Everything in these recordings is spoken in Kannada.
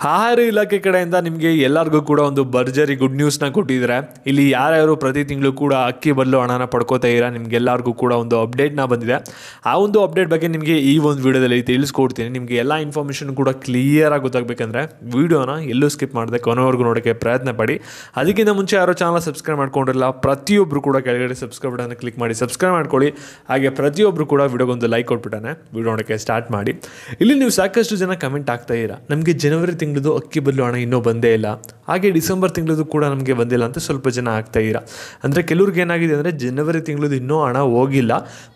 ಆಹಾರ ಇಲಾಖೆ ಕಡೆಯಿಂದ ನಿಮಗೆ ಎಲ್ಲರಿಗೂ ಕೂಡ ಒಂದು ಭರ್ಜರಿ ಗುಡ್ ನ್ಯೂಸ್ನ ಕೊಟ್ಟಿದ್ದಾರೆ. ಇಲ್ಲಿ ಯಾರ್ಯಾರು ಪ್ರತಿ ತಿಂಗಳು ಕೂಡ ಅಕ್ಕಿ ಬದಲು ಹಣನ ಪಡ್ಕೋತಾ ಇದ್ದೀರಾ ನಿಮಗೆಲ್ಲರಿಗೂ ಕೂಡ ಒಂದು ಅಪ್ಡೇಟ್ನ ಬಂದಿದೆ. ಆ ಒಂದು ಅಪ್ಡೇಟ್ ಬಗ್ಗೆ ನಿಮಗೆ ಈ ಒಂದು ವಿಡಿಯೋದಲ್ಲಿ ತಿಳಿಸ್ಕೊಡ್ತೀನಿ. ನಿಮಗೆ ಎಲ್ಲ ಇನ್ಫಾರ್ಮೇಷನ್ ಕೂಡ ಕ್ಲಿಯರಾಗಿ ಗೊತ್ತಾಗಬೇಕಂದ್ರೆ ವಿಡಿಯೋನ ಎಲ್ಲೂ ಸ್ಕಿಪ್ ಮಾಡದೆ ಕೊನೆವರೆಗೂ ನೋಡೋಕ್ಕೆ ಪ್ರಯತ್ನ ಪಡಿ. ಅದಕ್ಕಿಂತ ಮುಂಚೆ ಯಾರೋ ಚಾನಲ್ ಸಬ್ಸ್ಕ್ರೈಬ್ ಮಾಡ್ಕೊಂಡಿರಲ್ಲ, ಪ್ರತಿಯೊಬ್ಬರು ಕೂಡ ಕೆಳಗಡೆ ಸಬ್ಸ್ಕ್ರೈಬ್ ಬಟನ್ ಕ್ಲಿಕ್ ಮಾಡಿ ಸಬ್ಸ್ಕ್ರೈಬ್ ಮಾಡ್ಕೊಳ್ಳಿ. ಹಾಗೆ ಪ್ರತಿಯೊಬ್ಬರು ಕೂಡ ವಿಡಿಯೋಗೊಂದು ಲೈಕ್ ಕೊಟ್ಬಿಟ್ಟಾನೆ ವಿಡಿಯೋ ನೋಡೋಕ್ಕೆ ಸ್ಟಾರ್ಟ್ ಮಾಡಿ. ಇಲ್ಲಿ ನೀವು ಸಾಕಷ್ಟು ಜನ ಕಮೆಂಟ್ ಆಗ್ತಾ ಇದ್ದೀರಾ, ನಮಗೆ ಜನವರಿ ತಿಂಗಳದು ಅಕ್ಕಿ ಬದಲು ಹಣ ಇನ್ನೂ ಬಂದೇ ಇಲ್ಲ, ಹಾಗೆ ಡಿಸೆಂಬರ್ ತಿಂಗಳದು ಕೂಡ ನಮಗೆ ಬಂದಿಲ್ಲ ಅಂತ ಸ್ವಲ್ಪ ಜನ ಆಗ್ತಾ ಇದ್ದೀರಾ. ಅಂದರೆ ಕೆಲವ್ರಿಗೆ ಏನಾಗಿದೆ ಅಂದರೆ ಜನವರಿ ತಿಂಗಳದು ಇನ್ನೂ ಹಣ ಹೋಗಿಲ್ಲ,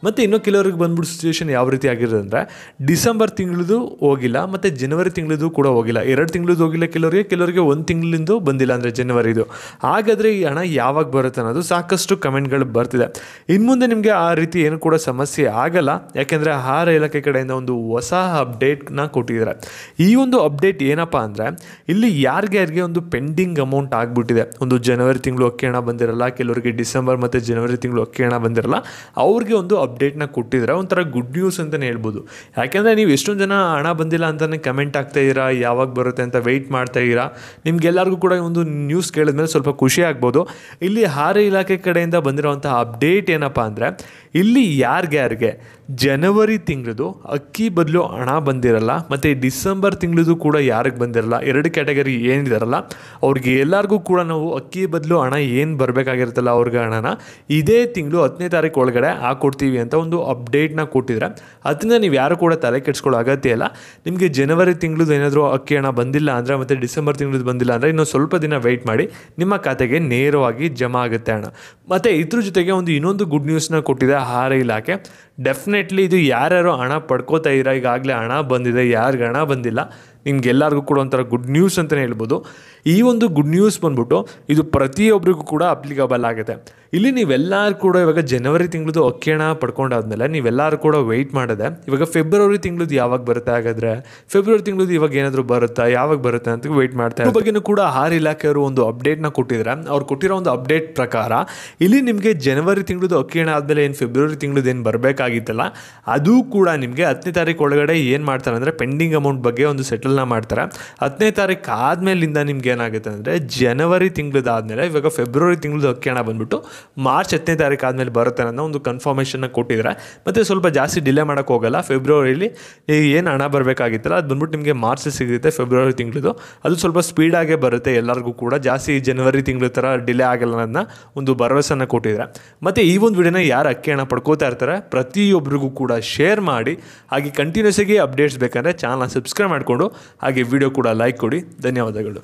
ಮತ್ತು ಇನ್ನೂ ಕೆಲವ್ರಿಗೆ ಬಂದ್ಬಿಟ್ಟು ಸಿಚುವೇಶನ್ ಯಾವ ರೀತಿ ಆಗಿರೋದು ಅಂದರೆ ಡಿಸೆಂಬರ್ ತಿಂಗಳದು ಹೋಗಿಲ್ಲ ಮತ್ತು ಜನವರಿ ತಿಂಗಳದು ಕೂಡ ಹೋಗಿಲ್ಲ. 2 ತಿಂಗಳದು ಹೋಗಿಲ್ಲ ಕೆಲವರಿಗೆ 1 ತಿಂಗಳಿಂದ ಬಂದಿಲ್ಲ ಅಂದರೆ ಜನವರಿದು. ಹಾಗಾದರೆ ಈ ಹಣ ಯಾವಾಗ ಬರುತ್ತೆ ಅನ್ನೋದು ಸಾಕಷ್ಟು ಕಮೆಂಟ್ಗಳು ಬರ್ತಿದೆ. ಇನ್ನು ಮುಂದೆ ನಿಮಗೆ ಆ ರೀತಿ ಏನು ಕೂಡ ಸಮಸ್ಯೆ ಆಗಲ್ಲ, ಯಾಕೆಂದರೆ ಆಹಾರ ಇಲಾಖೆ ಕಡೆಯಿಂದ ಒಂದು ಹೊಸ ಅಪ್ಡೇಟ್ನ ಕೊಟ್ಟಿದ್ದಾರೆ. ಈ ಒಂದು ಅಪ್ಡೇಟ್ ಏನಪ್ಪ ಅಂದರೆ ಇಲ್ಲಿ ಯಾರಿಗೆ ಒಂದು ಪೆಂಡಿಂಗ್ ಅಮೌಂಟ್ ಆಗಿಬಿಟ್ಟಿದೆ, ಒಂದು ಜನವರಿ ತಿಂಗಳು ಅಕ್ಕಿ ಹಣ ಬಂದಿರಲ್ಲ, ಕೆಲವರಿಗೆ ಡಿಸೆಂಬರ್ ಮತ್ತು ಜನವರಿ ತಿಂಗಳು ಅಕ್ಕಿ ಹಣ ಬಂದಿರಲ್ಲ, ಅವ್ರಿಗೆ ಒಂದು ಅಪ್ಡೇಟ್ನ ಕೊಟ್ಟಿದ್ದಾರೆ. ಒಂಥರ ಗುಡ್ ನ್ಯೂಸ್ ಅಂತಲೇ ಹೇಳ್ಬೋದು. ಯಾಕೆಂದರೆ ನೀವು ಎಷ್ಟೊಂದು ಜನ ಹಣ ಬಂದಿಲ್ಲ ಅಂತಲೇ ಕಮೆಂಟ್ ಆಗ್ತಾ ಇದ್ದೀರಾ, ಯಾವಾಗ ಬರುತ್ತೆ ಅಂತ ವೆಯ್ಟ್ ಮಾಡ್ತಾ ಇದ್ದೀರಾ. ನಿಮ್ಗೆಲ್ಲರಿಗೂ ಕೂಡ ಒಂದು ನ್ಯೂಸ್ ಕೇಳಿದ್ಮೇಲೆ ಸ್ವಲ್ಪ ಖುಷಿ ಆಗ್ಬೋದು. ಇಲ್ಲಿ ಆಹಾರ ಇಲಾಖೆ ಕಡೆಯಿಂದ ಬಂದಿರೋವಂಥ ಅಪ್ಡೇಟ್ ಏನಪ್ಪ ಅಂದರೆ ಇಲ್ಲಿ ಯಾರಿಗೆ ಜನವರಿ ತಿಂಗಳದು ಅಕ್ಕಿ ಬದಲು ಹಣ ಬಂದಿರಲ್ಲ ಮತ್ತು ಡಿಸೆಂಬರ್ ತಿಂಗಳದು ಕೂಡ ಯಾರಿಗೆ ಬಂದಿರಲ್ಲ, 2 ಕ್ಯಾಟಗರಿ ಏನಿದಾರಲ್ಲ ಅವ್ರಿಗೆ ಎಲ್ಲರಿಗೂ ಕೂಡ ನಾವು ಅಕ್ಕಿ ಬದಲು ಹಣ ಏನು ಬರಬೇಕಾಗಿರುತ್ತಲ್ಲ ಅವ್ರಿಗೆ ಹಣನ ಇದೇ ತಿಂಗಳು 10ನೇ ತಾರೀಕು ಒಳಗಡೆ ಹಾಕ್ಕೊಡ್ತೀವಿ ಅಂತ ಒಂದು ಅಪ್ಡೇಟ್ನ ಕೊಟ್ಟಿದ್ರೆ, ಅದರಿಂದ ನೀವು ಯಾರು ಕೂಡ ತಲೆ ಕೆಡಿಸ್ಕೊಳ್ಳೋ ಅಗತ್ಯ ಇಲ್ಲ. ನಿಮಗೆ ಜನವರಿ ತಿಂಗಳದು ಏನಾದರೂ ಅಕ್ಕಿ ಹಣ ಬಂದಿಲ್ಲ ಅಂದರೆ ಮತ್ತು ಡಿಸೆಂಬರ್ ತಿಂಗಳದು ಬಂದಿಲ್ಲ ಅಂದರೆ ಇನ್ನೂ ಸ್ವಲ್ಪ ದಿನ ವೆಯ್ಟ್ ಮಾಡಿ, ನಿಮ್ಮ ಖಾತೆಗೆ ನೇರವಾಗಿ ಜಮಾ ಆಗುತ್ತೆ ಹಣ. ಮತ್ತು ಇದ್ರ ಜೊತೆಗೆ ಇನ್ನೊಂದು ಗುಡ್ ನ್ಯೂಸ್ನ ಕೊಟ್ಟಿದೆ ಆಹಾರ ಇಲಾಖೆ. ಡೆಫಿನೆಟ್ಲಿ ಇದು ಯಾರ್ಯಾರು ಹಣ ಪಡ್ಕೋತಾ ಇದ್ದೀರಾ, ಈಗಾಗಲೇ ಹಣ ಬಂದಿದೆ, ಯಾರಿಗೆ ಹಣ ಬಂದಿಲ್ಲ ನಿಮ್ಗೆಲ್ಲರಿಗೂ ಕೂಡ ಒಂಥರ ಗುಡ್ ನ್ಯೂಸ್ ಅಂತಲೇ ಹೇಳ್ಬೋದು. ಈ ಒಂದು ಗುಡ್ ನ್ಯೂಸ್ ಬಂದ್ಬಿಟ್ಟು ಇದು ಪ್ರತಿಯೊಬ್ಬರಿಗೂ ಕೂಡ ಅಪ್ಲಿಕಬಲ್ ಆಗುತ್ತೆ. ಇಲ್ಲಿ ನೀವೆಲ್ಲರೂ ಕೂಡ ಇವಾಗ ಜನವರಿ ತಿಂಗಳದು ಅಕ್ಕಿ ಹಣ ಪಡ್ಕೊಂಡಾದ್ಮೇಲೆ ನೀವೆಲ್ಲರೂ ಕೂಡ ವೆಯ್ಟ್ ಮಾಡಿದೆ ಇವಾಗ ಫೆಬ್ರವರಿ ತಿಂಗಳದು ಯಾವಾಗ ಬರುತ್ತೆ, ಹಾಗಾದರೆ ಫೆಬ್ರವರಿ ತಿಂಗಳದು ಇವಾಗ ಏನಾದರೂ ಬರುತ್ತಾ, ಯಾವಾಗ ಬರುತ್ತೆ ಅಂತ ವೆಯ್ಟ್ ಮಾಡ್ತಾ ಇದ್ದಾರೆ. ಬಗ್ಗೆಯೂ ಕೂಡ ಆಹಾರ ಇಲಾಖೆಯವರು ಒಂದು ಅಪ್ಡೇಟ್ನ ಕೊಟ್ಟಿದ್ದಾರೆ. ಅವ್ರು ಕೊಟ್ಟಿರೋ ಒಂದು ಅಪ್ಡೇಟ್ ಪ್ರಕಾರ ಇಲ್ಲಿ ನಿಮಗೆ ಜನವರಿ ತಿಂಗಳದು ಅಕ್ಕಿ ಹಣ ಆದಮೇಲೆ ಏನು ಫೆಬ್ರವರಿ ತಿಂಗಳದು ಏನು ಬರಬೇಕಾಗಿತ್ತಲ್ಲ ಅದು ಕೂಡ ನಿಮಗೆ 10ನೇ ತಾರೀಕು ಒಳಗಡೆ ಏನು ಮಾಡ್ತಾರೆ ಅಂದರೆ ಪೆಂಡಿಂಗ್ ಅಮೌಂಟ್ ಬಗ್ಗೆ ಒಂದು ಸೆಟಲ್ನ ಮಾಡ್ತಾರೆ. 10ನೇ ತಾರೀಕು ಆದಮೇಲಿಂದ ನಿಮ್ಗೆ ಏನಾಗುತ್ತೆ ಅಂದರೆ ಜನವರಿ ತಿಂಗಳದಾದಮೇಲೆ ಇವಾಗ ಫೆಬ್ರವರಿ ತಿಂಗಳದು ಅಕ್ಕಿ ಹಣ ಬಂದ್ಬಿಟ್ಟು ಮಾರ್ಚ್ 10ನೇ ತಾರೀಕು ಆದಮೇಲೆ ಬರುತ್ತೆ ಅನ್ನೋ ಒಂದು ಕನ್ಫರ್ಮೇಷನ್ನ ಕೊಟ್ಟಿದ್ದಾರೆ. ಮತ್ತು ಸ್ವಲ್ಪ ಜಾಸ್ತಿ ಡಿಲೇ ಮಾಡೋಕ್ಕೆ ಹೋಗಲ್ಲ. ಫೆಬ್ರವರಿಲಿ ಏನು ಹಣ ಬರಬೇಕಾಗಿತ್ತಲ್ಲ ಅದು ಬಂದ್ಬಿಟ್ಟು ನಿಮಗೆ ಮಾರ್ಚ್ ಸಿಗುತ್ತೆ. ಫೆಬ್ರವರಿ ತಿಂಗಳದು ಅದು ಸ್ವಲ್ಪ ಸ್ಪೀಡಾಗೇ ಬರುತ್ತೆ ಎಲ್ಲರಿಗೂ ಕೂಡ, ಜಾಸ್ತಿ ಜನವರಿ ತಿಂಗಳ ಥರ ಡಿಲೇ ಆಗಲ್ಲ ಅನ್ನೋ ಒಂದು ಭರವಸೆನ ಕೊಟ್ಟಿದ್ದಾರೆ. ಮತ್ತು ಈ ಒಂದು ವಿಡಿಯೋನ ಯಾರು ಅಕ್ಕಿ ಹಣ ಪಡ್ಕೋತಾ ಇರ್ತಾರೆ ಪ್ರತಿಯೊಬ್ಬರಿಗೂ ಕೂಡ ಶೇರ್ ಮಾಡಿ. ಹಾಗೆ ಕಂಟಿನ್ಯೂಸ್ ಆಗಿ ಅಪ್ಡೇಟ್ಸ್ ಬೇಕಂದರೆ ಚಾನಲ್ನ ಸಬ್ಸ್ಕ್ರೈಬ್ ಮಾಡಿಕೊಂಡು ಹಾಗೆ ವಿಡಿಯೋ ಕೂಡ ಲೈಕ್ ಕೊಡಿ. ಧನ್ಯವಾದಗಳು.